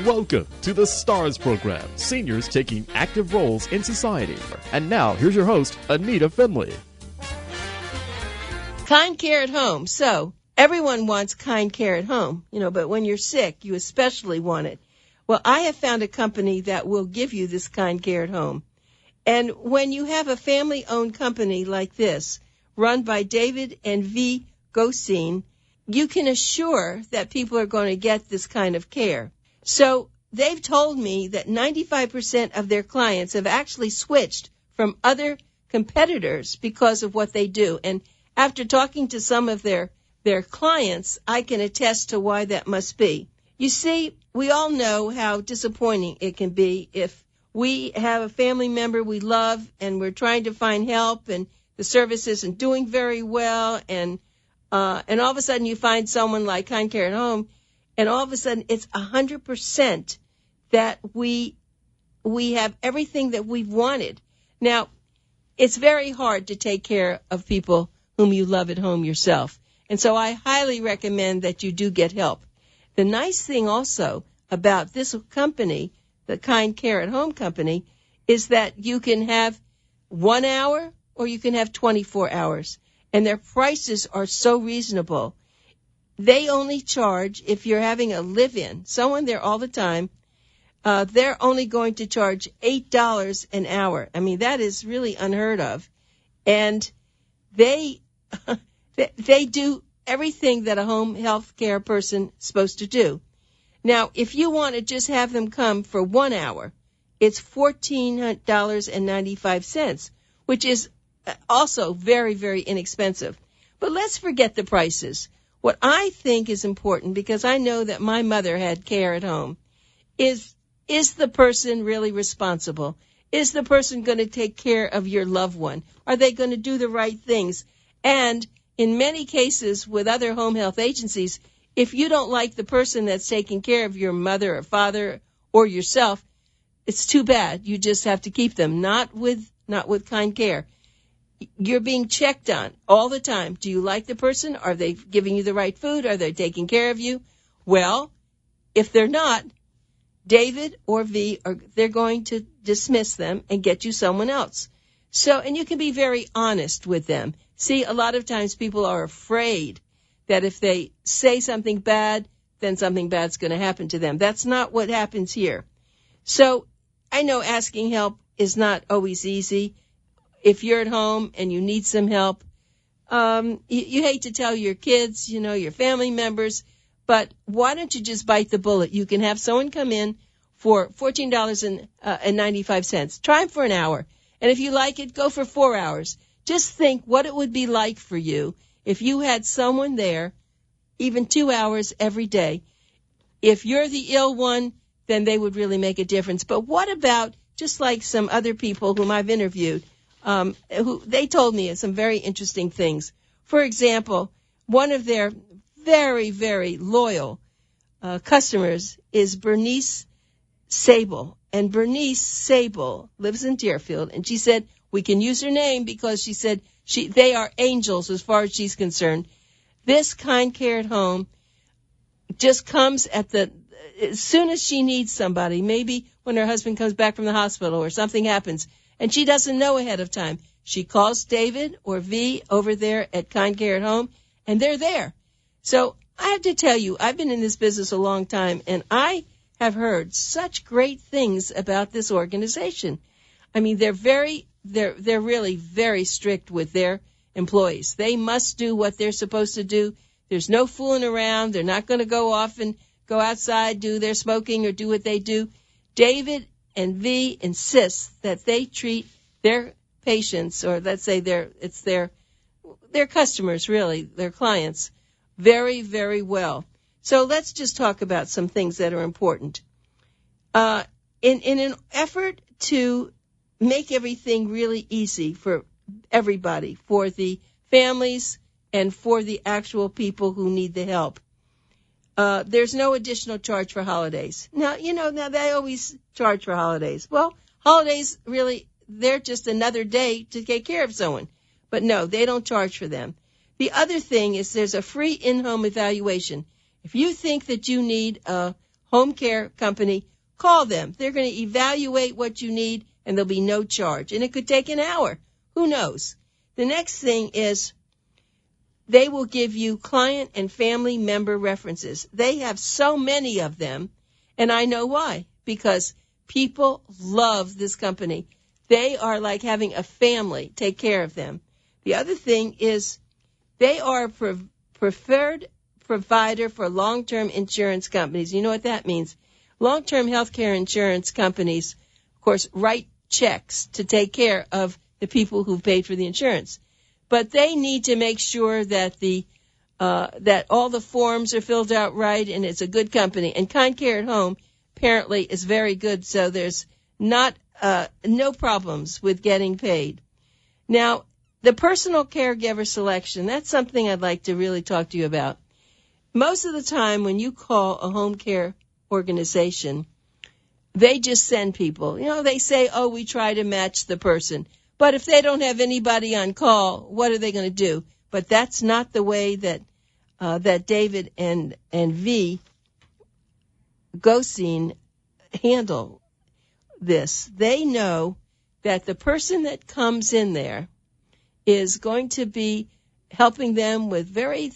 Welcome to the STARS program, seniors taking active roles in society. And now, here's your host, Anita Finley. Kind care at home. So, everyone wants kind care at home, but when you're sick, you especially want it. Well, I have found a company that will give you this kind care at home. And when you have a family-owned company like this, run by David and V. Gosin, you can assure that people are going to get this kind of care. So they've told me that 95% of their clients have actually switched from other competitors because of what they do. And after talking to some of their clients, I can attest to why that must be. You see, we all know how disappointing it can be if we have a family member we love and we're trying to find help and the service isn't doing very well, and all of a sudden you find someone like Kind Care at Home, and all of a sudden it's 100% that we have everything that we've wanted. Now, it's very hard to take care of people whom you love at home yourself, and so I highly recommend that you do get help. The nice thing also about this company, the Kind Care at Home company, is that you can have 1 hour or you can have 24 hours. And their prices are so reasonable. They only charge, if you're having a live-in, someone there all the time, they're only going to charge $8 an hour. I mean, that is really unheard of. And they do everything that a home health care person is supposed to do. Now, if you want to just have them come for 1 hour, it's $14.95, which is also very, very inexpensive. But let's forget the prices. What I think is important, because I know that my mother had care at home, is the person really responsible? Is the person going to take care of your loved one? Are they going to do the right things? And in many cases with other home health agencies, if you don't like the person that's taking care of your mother or father or yourself, it's too bad. You just have to keep them. Not with Kind Care. You're being checked on all the time. Do you like the person? Are they giving you the right food? Are they taking care of you? Well, if they're not, David or V, they're going to dismiss them and get you someone else. So, and you can be very honest with them. See, a lot of times people are afraid that if they say something bad, then something bad's going to happen to them. That's not what happens here. So I know asking help is not always easy. If you're at home and you need some help, you hate to tell your kids, your family members, but why don't you just bite the bullet? You can have someone come in for $14.95. Try them for an hour. And if you like it, go for 4 hours. Just think what it would be like for you if you had someone there, even 2 hours every day. If you're the ill one, then they would really make a difference. But what about just like some other people whom I've interviewed, who they told me some very interesting things. For example, one of their very, very loyal customers is Bernice Sable. And Bernice Sable lives in Deerfield. And she said, we can use her name because she said they are angels as far as she's concerned. This Kind Care at Home just comes as soon as she needs somebody, maybe when her husband comes back from the hospital or something happens, and she doesn't know ahead of time. She calls David or V over there at Kind Care at Home, and they're there. So I have to tell you, I've been in this business a long time, and I have heard such great things about this organization. I mean, they're really very strict with their employees. They must do what they're supposed to do. There's no fooling around. They're not going to go off and go outside, do their smoking or do what they do. David and V insist that they treat their patients, or let's say their customers, really, their clients, very, very well. So let's just talk about some things that are important. In an effort to make everything really easy for everybody, for the families and for the actual people who need the help, there's no additional charge for holidays. Now they always charge for holidays. Well, holidays really, they're just another day to take care of someone. But no, they don't charge for them. The other thing is there's a free in-home evaluation. If you think that you need a home care company, call them. They're going to evaluate what you need, and there'll be no charge. And it could take an hour. Who knows? The next thing is they will give you client and family member references. They have so many of them, and I know why. Because people love this company. They are like having a family take care of them. The other thing is they are a preferred provider for long-term insurance companies. You know what that means? Long-term healthcare insurance companies, of course, write checks to take care of the people who've paid for the insurance. But they need to make sure that that all the forms are filled out right and it's a good company. And Kind Care at Home apparently is very good, so there's no problems with getting paid. Now, the personal caregiver selection, that's something I'd like to really talk to you about. Most of the time when you call a home care organization, they just send people. You know, they say, oh, we try to match the person. But if they don't have anybody on call, what are they going to do? But that's not the way that David and V. Gosin handle this. They know that the person that comes in there is going to be helping them with very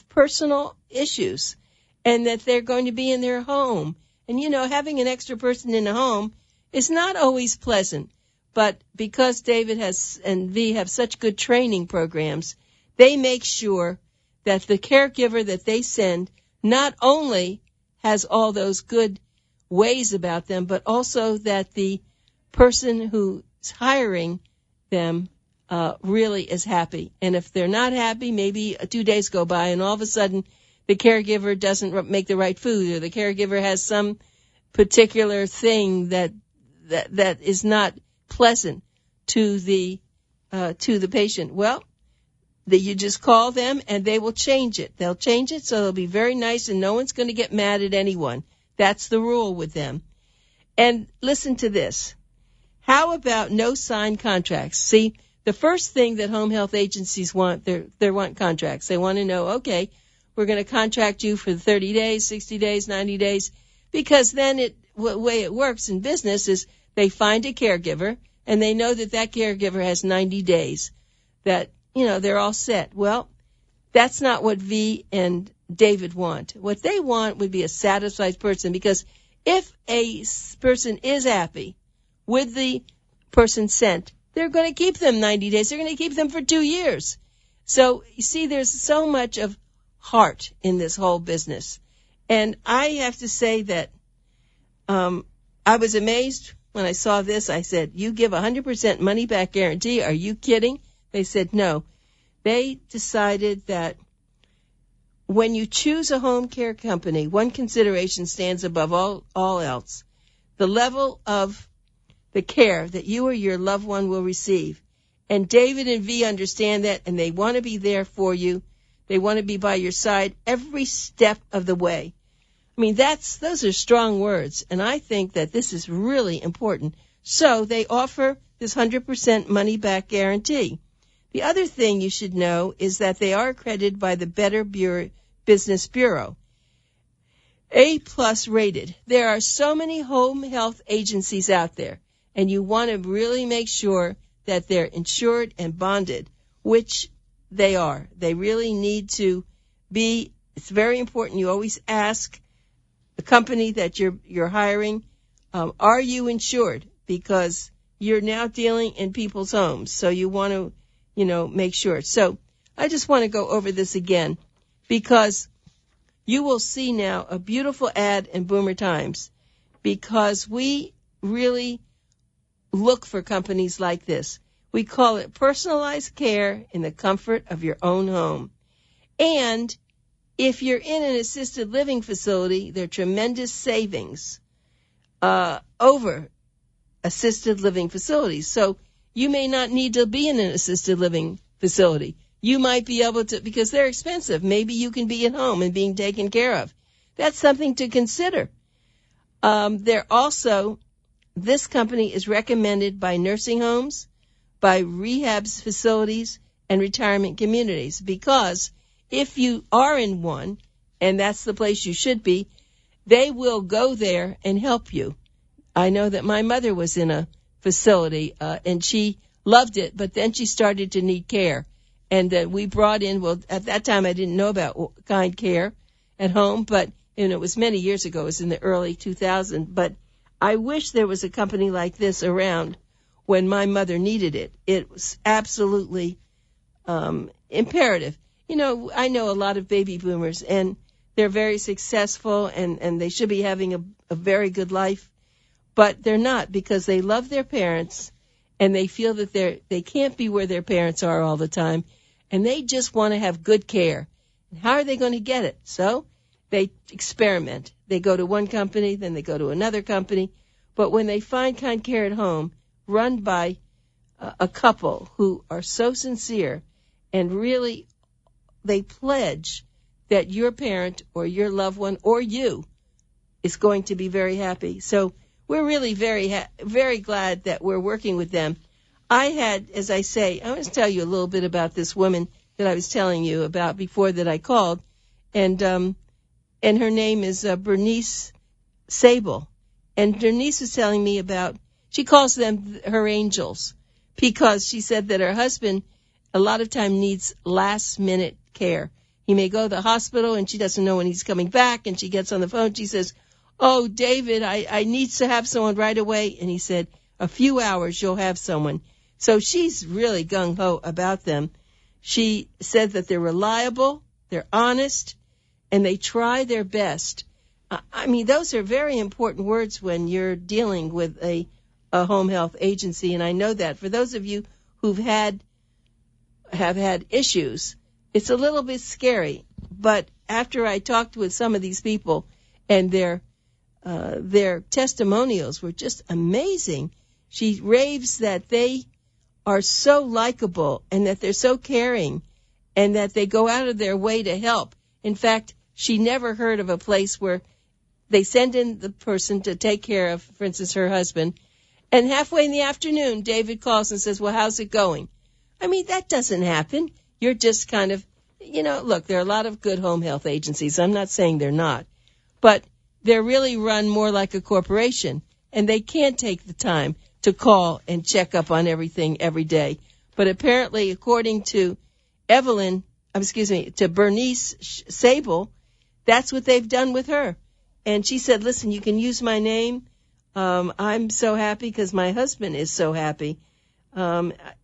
personal issues, and that they're going to be in their home. And, you know, having an extra person in the home is not always pleasant. But because David and V have such good training programs, they make sure that the caregiver that they send not only has all those good ways about them, but also that the person who's hiring them really is happy. And if they're not happy, maybe 2 days go by and all of a sudden the caregiver doesn't make the right food, or the caregiver has some particular thing that is not pleasant to the patient. Well, you just call them and they will change it. They'll change it so they'll be very nice and no one's going to get mad at anyone. That's the rule with them. And listen to this. How about no signed contracts? See, the first thing that home health agencies want, they want contracts. They want to know, okay, we're going to contract you for 30 days, 60 days, 90 days, because then the way it works in business is they find a caregiver and they know that that caregiver has 90 days, that, you know, they're all set. Well, that's not what V and David want. What they want would be a satisfied person, because if a person is happy with the person sent, they're going to keep them 90 days. They're going to keep them for 2 years. So, you see, there's so much of heart in this whole business. And I have to say that I was amazed when I saw this. I said, you give 100% money back guarantee? Are you kidding? They said no. They decided that when you choose a home care company, one consideration stands above all else: the level of the care that you or your loved one will receive. And David and V understand that, and they want to be there for you. They want to be by your side every step of the way. I mean, those are strong words, and I think that this is really important. So they offer this 100% money-back guarantee. The other thing you should know is that they are accredited by the Better Business Bureau. A+ rated. There are so many home health agencies out there, and you want to really make sure that they're insured and bonded, which they are. They really need to be. It's very important. You always ask the company that you're hiring, are you insured? Because you're now dealing in people's homes, so you want to, make sure. So I just want to go over this again, because you will see now a beautiful ad in Boomer Times, because we really look for companies like this. We call it personalized care in the comfort of your own home. And if you're in an assisted living facility, there are tremendous savings over assisted living facilities. So you may not need to be in an assisted living facility. You might be able to, because they're expensive. Maybe you can be at home and being taken care of. That's something to consider. This company is recommended by nursing homes, by rehab facilities, and retirement communities, because if you are in one, and that's the place you should be, they will go there and help you. I know that my mother was in a facility, and she loved it, but then she started to need care. And we brought in, well, at that time I didn't know about Kind Care at Home, but and it was many years ago. It was in the early 2000s. But I wish there was a company like this around when my mother needed it. It was absolutely imperative. You know, I know a lot of baby boomers, and they're very successful, and they should be having a very good life, but they're not, because they love their parents, and they feel that they can't be where their parents are all the time, and they just want to have good care. And how are they going to get it? So they experiment. They go to one company, then they go to another company. But when they find Kind Care at Home, run by a couple who are so sincere and really they pledge that your parent or your loved one or you is going to be very happy. So we're really very glad that we're working with them. I had, as I say, I want to tell you a little bit about this woman that I was telling you about before that I called, and her name is Bernice Sable. And Bernice was telling me about, she calls them her angels, because she said that her husband a lot of time needs last-minute care. He may go to the hospital, and she doesn't know when he's coming back, and she gets on the phone. She says, "Oh, David, I need to have someone right away." And he said, "A few hours, you'll have someone." So she's really gung-ho about them. She said that they're reliable, they're honest, and they try their best. I mean, those are very important words when you're dealing with a home health agency, and I know that. For those of you who've have had issues, it's a little bit scary. But after I talked with some of these people, and their testimonials were just amazing, she raves that they are so likable and that they're so caring and that they go out of their way to help. In fact, she never heard of a place where they send in the person to take care of, for instance, her husband, and halfway in the afternoon, David calls and says, "Well, how's it going?" I mean, that doesn't happen. You're just kind of, look, there are a lot of good home health agencies. I'm not saying they're not, but they're really run more like a corporation, and they can't take the time to call and check up on everything every day. But apparently, according to to Bernice Sable, that's what they've done with her. And she said, "Listen, you can use my name. I'm so happy because my husband is so happy."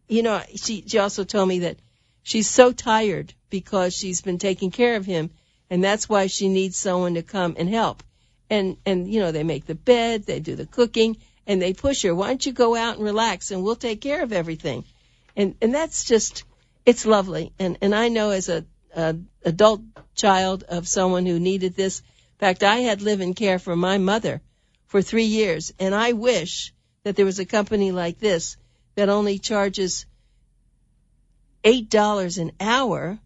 She also told me that she's so tired because she's been taking care of him, and that's why she needs someone to come and help. And they make the bed, they do the cooking, and they push her, "Why don't you go out and relax, and we'll take care of everything." And that's just, it's lovely. And I know as a adult child of someone who needed this. In fact, I had live-in care for my mother for 3 years, and I wish that there was a company like this that only charges $8 an hour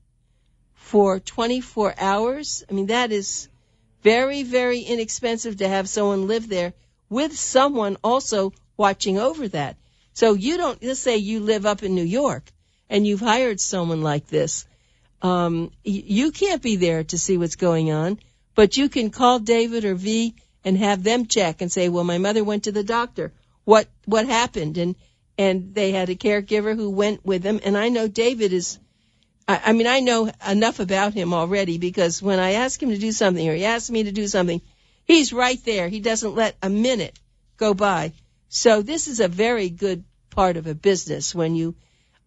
for 24 hours. I mean, that is very, very inexpensive to have someone live there with someone also watching over that. So let's say you live up in New York and you've hired someone like this. You can't be there to see what's going on, but you can call David or V and have them check and say, "Well, my mother went to the doctor. What happened?" And they had a caregiver who went with them. And I know David I know enough about him already, because when I ask him to do something or he asks me to do something, he's right there. He doesn't let a minute go by. So this is a very good part of a business when you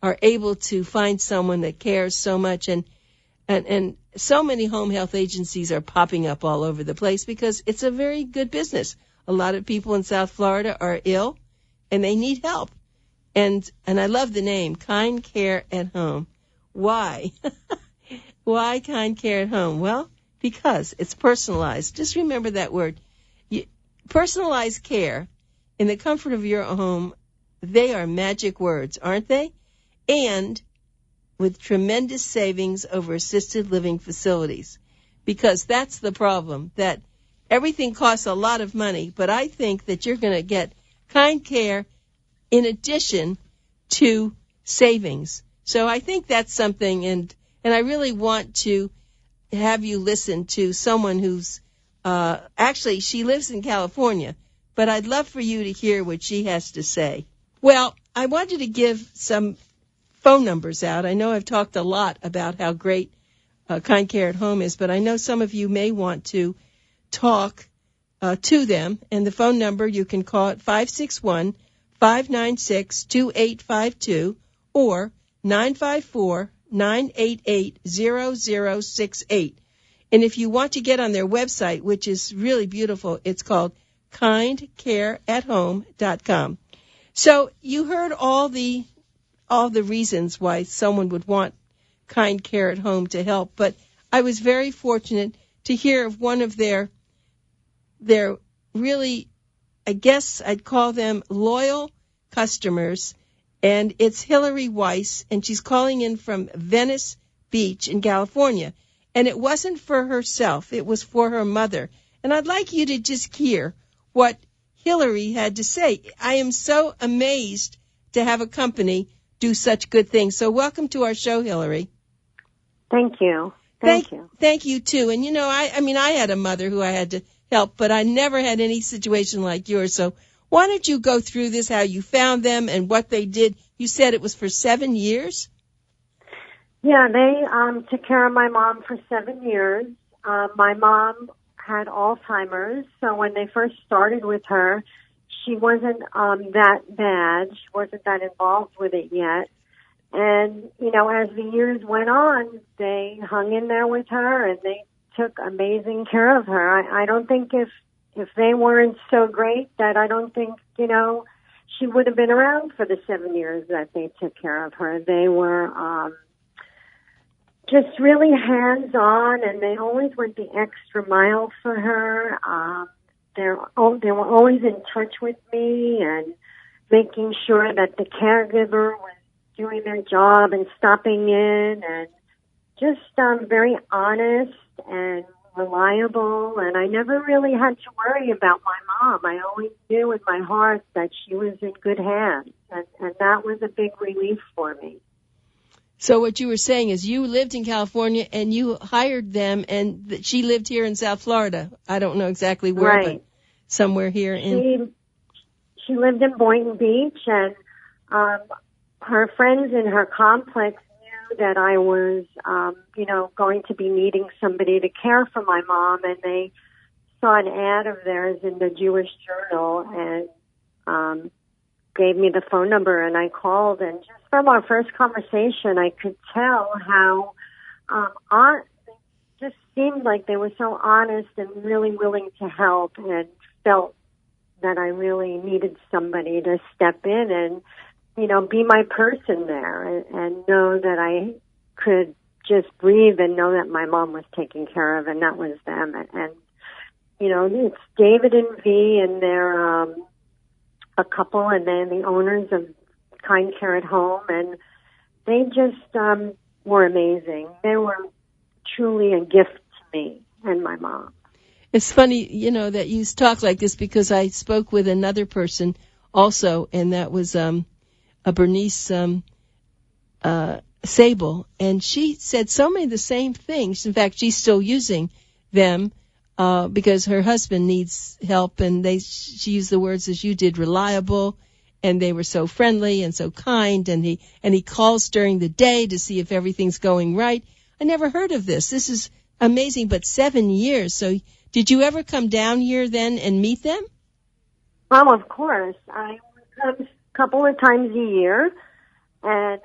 are able to find someone that cares so much. And so many home health agencies are popping up all over the place because it's a very good business. A lot of people in South Florida are ill and they need help. And I love the name, Kind Care at Home. Why? Why Kind Care at Home? Well, because it's personalized. Just remember that word. Personalized care in the comfort of your home, they are magic words, aren't they? And with tremendous savings over assisted living facilities. Because that's the problem, that everything costs a lot of money, but I think that you're going to get kind care in addition to savings. So I think that's something, and I really want to have you listen to someone who's Actually, she lives in California, but I'd love for you to hear what she has to say. Well, I wanted to give some phone numbers out. I know I've talked a lot about how great Kind Care at Home is, but I know some of you may want to talk to them. And the phone number, you can call it 561-596-2852 or 954-988-0068. And if you want to get on their website, which is really beautiful, it's called kindcareathome.com. So you heard all the reasons why someone would want Kind Care at Home to help, but I was very fortunate to hear of one of their really, I guess I'd call them loyal customers, and it's Hillary Weiss, and she's calling in from Venice Beach in California. And it wasn't for herself, it was for her mother. And I'd like you to just hear what Hillary had to say. I am so amazed to have a company do such good things. So welcome to our show, Hillary. Thank you. Thank you. Thank you, too. And, you know, I had a mother who I had to help, but I never had any situation like yours. So why don't you go through this, how you found them and what they did? You said it was for 7 years? Yeah, they took care of my mom for 7 years. My mom had Alzheimer's, so when they first started with her, she wasn't that bad. She wasn't that involved with it yet. And, you know, as the years went on, they hung in there with her, and they took amazing care of her. I don't think if they weren't so great, that I don't think, you know, she would have been around for the 7 years that they took care of her. They were just really hands-on, and they always went the extra mile for her. They were always in touch with me and making sure that the caregiver was doing their job and stopping in, and just very honest and reliable. And I never really had to worry about my mom. I always knew in my heart that she was in good hands, and that was a big relief for me. So what you were saying is you lived in California and you hired them, and she lived here in South Florida. I don't know exactly where, right. But somewhere here in... She lived in Boynton Beach, and her friends in her complex knew that I was, you know, going to be needing somebody to care for my mom, and they saw an ad of theirs in the Jewish Journal and gave me the phone number, and I called, and just from our first conversation, I could tell how it just seemed like they were so honest and really willing to help, and felt that I really needed somebody to step in and, you know, be my person there, and know that I could just breathe and know that my mom was taken care of, and that was them. And you know, it's David and V, and they're a couple, and they're the owners of Kind Care at Home, and they just were amazing. They were truly a gift to me and my mom. It's funny, you know, that you talk like this, because I spoke with another person also, and that was a Bernice Sable, and she said so many of the same things. In fact, she's still using them because her husband needs help, and she used the words as you did, reliable, and they were so friendly and so kind, and he calls during the day to see if everything's going right. I never heard of this. This is amazing, but 7 years. So did you ever come down here then and meet them? Oh, of course. I would come a couple of times a year, and,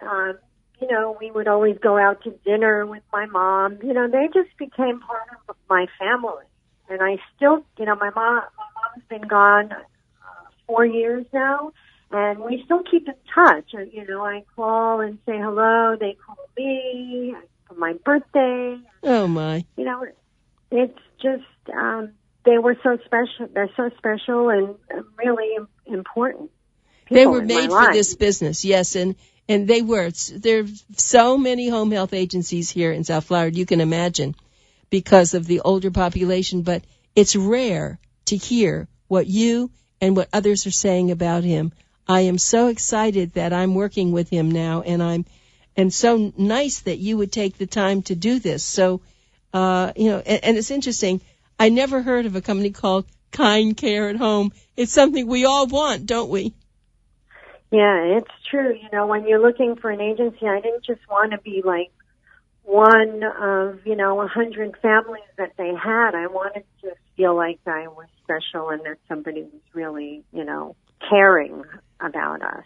you know, we would always go out to dinner with my mom. You know, they just became part of my family. And I still, you know, my mom's been gone 4 years now, and we still keep in touch. You know, I call and say hello. They call me for my birthday. Oh, my. You know, it's just, they were so special. They're so special and really important. They were made for this business, yes, and they were. There's so many home health agencies here in South Florida, you can imagine, because of the older population, but it's rare to hear what you and what others are saying about him. I am so excited that I'm working with him now, and so nice that you would take the time to do this. So, you know, and it's interesting. I never heard of a company called Kind Care at Home. It's something we all want, don't we? Yeah, it's true. You know, when you're looking for an agency, I didn't just want to be like one of, 100 families that they had. I wanted to feel like I was special and that somebody was really, caring about us.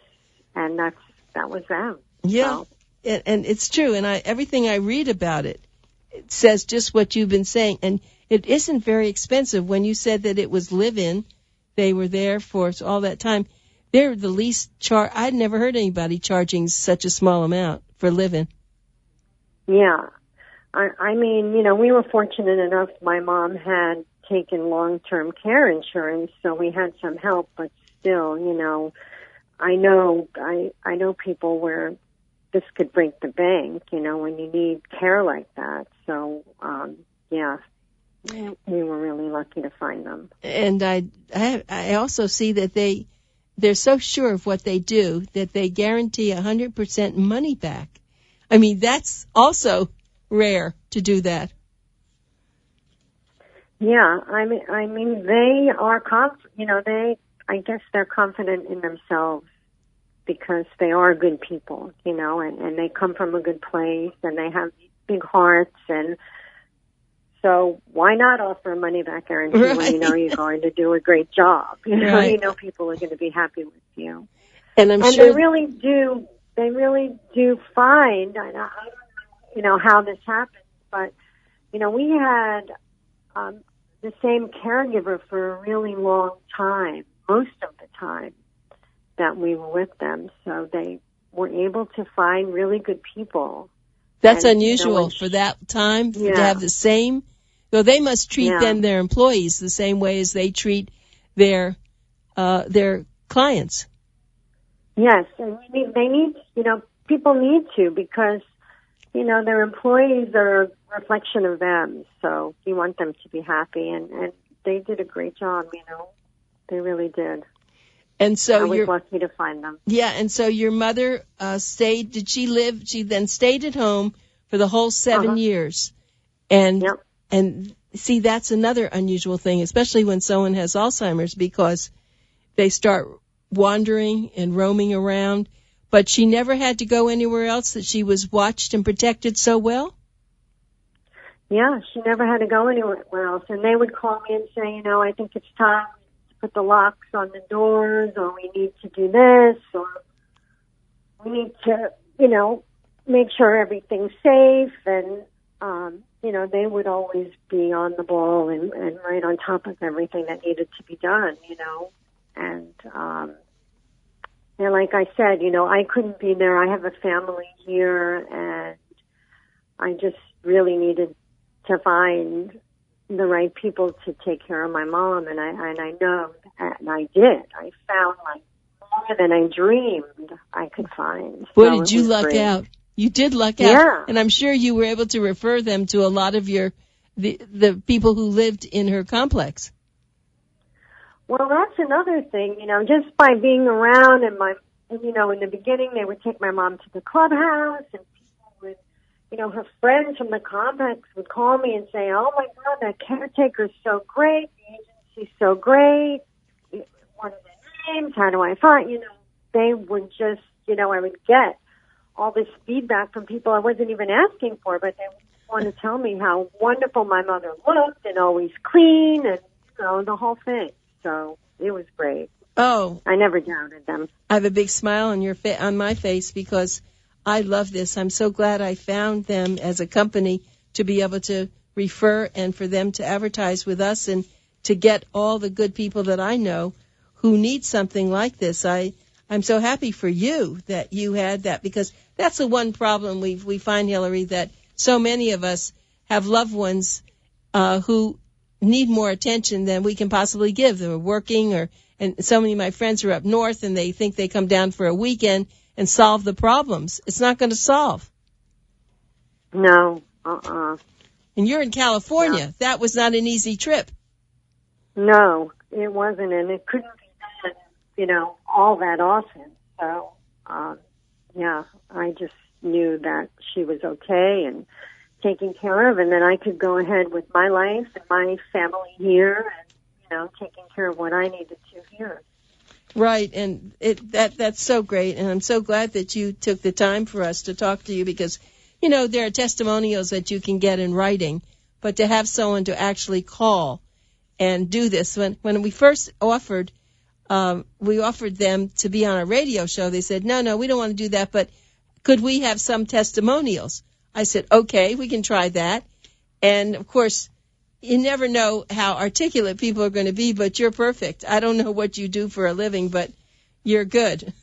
And that was them. Yeah. So. And it's true. And everything I read about it says just what you've been saying. And it isn't very expensive. When you said that it was live-in, they were there for all that time. They're the least I'd never heard anybody charging such a small amount for live-in. Yeah. I mean, we were fortunate enough. My mom had taken long-term care insurance, so we had some help, but still, I know people where this could break the bank, when you need care like that. So, yeah, we were really lucky to find them. And I also see that they're so sure of what they do that they guarantee 100% money back. I mean, that's also rare to do that. Yeah, I mean, they are I guess they're confident in themselves because they are good people, and they come from a good place and they have big hearts, and so why not offer a money back guarantee right. when you know you're going to do a great job? Right. People are going to be happy with you. And and sure they really do find, I don't know, how this happens, but, we had the same caregiver for a really long time, most of the time that we were with them. So they were able to find really good people. That's unusual for that time to have the same. So they must treat their employees the same way as they treat their clients. Yes, and they need, people need to, because, their employees are a reflection of them. So you want them to be happy, and they did a great job, They really did. And so I was lucky to find them. Yeah, and so your mother stayed, did she live, she then stayed at home for the whole 7 years. And and see, that's another unusual thing, especially when someone has Alzheimer's, because they start wandering and roaming around. But she never had to go anywhere else, that she was watched and protected so well? Yeah, she never had to go anywhere else. And they would call me and say, I think it's time to put the locks on the doors, or we need to do this, or we need to, make sure everything's safe. And, they would always be on the ball and right on top of everything that needed to be done, And, like I said, I couldn't be there. I have a family here, and I just really needed to find the right people to take care of my mom, and I know, and I did. I found more than I dreamed I could find. Boy, did you luck out. You did luck out. Yeah. And I'm sure you were able to refer them to a lot of the people who lived in her complex. Well, that's another thing, just by being around, and in the beginning they would take my mom to the clubhouse, and people would, her friends from the complex would call me and say, oh my God, that caretaker's so great, the agency's so great, what are the names, how do I find, they would just, I would get all this feedback from people I wasn't even asking for, but they would want to tell me how wonderful my mother looked, and always clean, and, the whole thing. So it was great. Oh, I never doubted them. I have a big smile on my face, because I love this. I'm so glad I found them as a company to be able to refer, and for them to advertise with us, and to get all the good people that I know who need something like this. I'm so happy for you that you had that, because that's the one problem we find, Hillary, that so many of us have loved ones who need more attention than we can possibly give. They're working, and so many of my friends are up north, and they think they come down for a weekend and solve the problems. It's not going to solve. No. And you're in California. Yeah. That was not an easy trip. No, it wasn't, and it couldn't be done, all that often. So, I just knew that she was okay, and taken care of, and then I could go ahead with my life and my family here, and taking care of what I needed to here. Right, and that's so great, and I'm so glad that you took the time for us to talk to you because, there are testimonials that you can get in writing, but to have someone to actually call and do this. When we first offered them to be on a radio show, they said, no, we don't want to do that, but could we have some testimonials? I said, okay, we can try that. And, of course, you never know how articulate people are going to be, but you're perfect. I don't know what you do for a living, but you're good.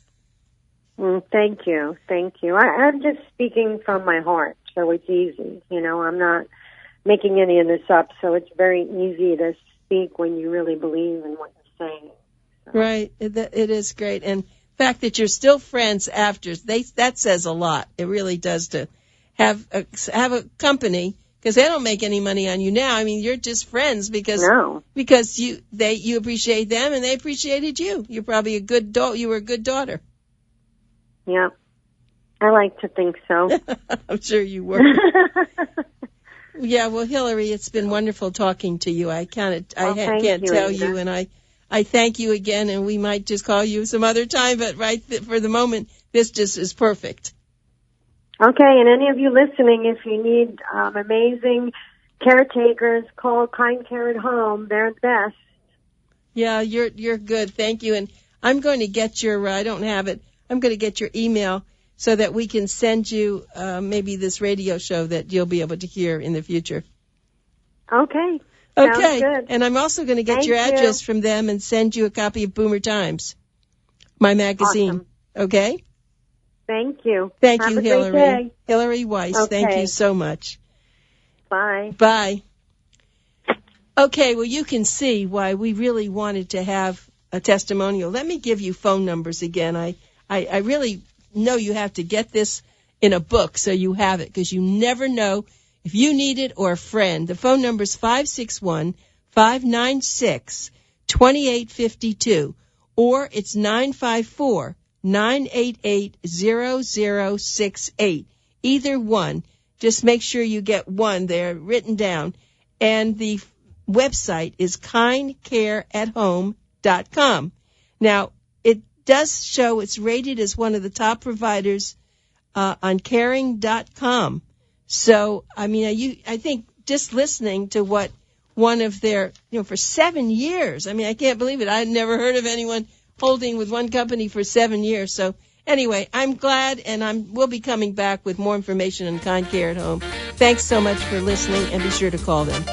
Thank you. I'm just speaking from my heart, so it's easy. I'm not making any of this up, so it's very easy to speak when you really believe in what you're saying. So. Right. It is great. And the fact that you're still friends after, that says a lot. It really does to have a company. Because they don't make any money on you now. I mean, you're just friends because you appreciate them and they appreciated you. You're probably you were a good daughter. Yeah, I like to think so. I'm sure you were. Yeah, well, Hillary, it's been wonderful talking to you. I can't tell you, and I thank you again. And we might just call you some other time, but for the moment, this just is perfect. Okay, and any of you listening, if you need amazing caretakers, call Kind Care at Home. They're the best. Yeah, you're good. Thank you. And I'm going to get I don't have it. I'm going to get your email so that we can send you maybe this radio show that you'll be able to hear in the future. Okay. Okay. Sounds good. And I'm also going to get your address from them and send you a copy of Boomer Times, my magazine. Awesome. Okay? Thank you. Thank Have you, a Hillary. Great day. Hillary Weiss, Okay. Thank you so much. Bye. Bye. Okay, well, you can see why we really wanted to have a testimonial. Let me give you phone numbers again. I really know you have to get this in a book so you have it because you never know if you need it or a friend. The phone number is 561-596-2852 or it's 954-988-0068. Either one. Just make sure you get one there written down. And the website is kindcareathome.com. Now, it does show it's rated as one of the top providers on caring.com. So, I mean, I think just listening to what one of their, for 7 years, I mean, I can't believe it. I had never heard of anyone holding with one company for 7 years. So anyway, I'm glad, and we'll be coming back with more information on Kind Care at Home. Thanks so much for listening, and be sure to call them.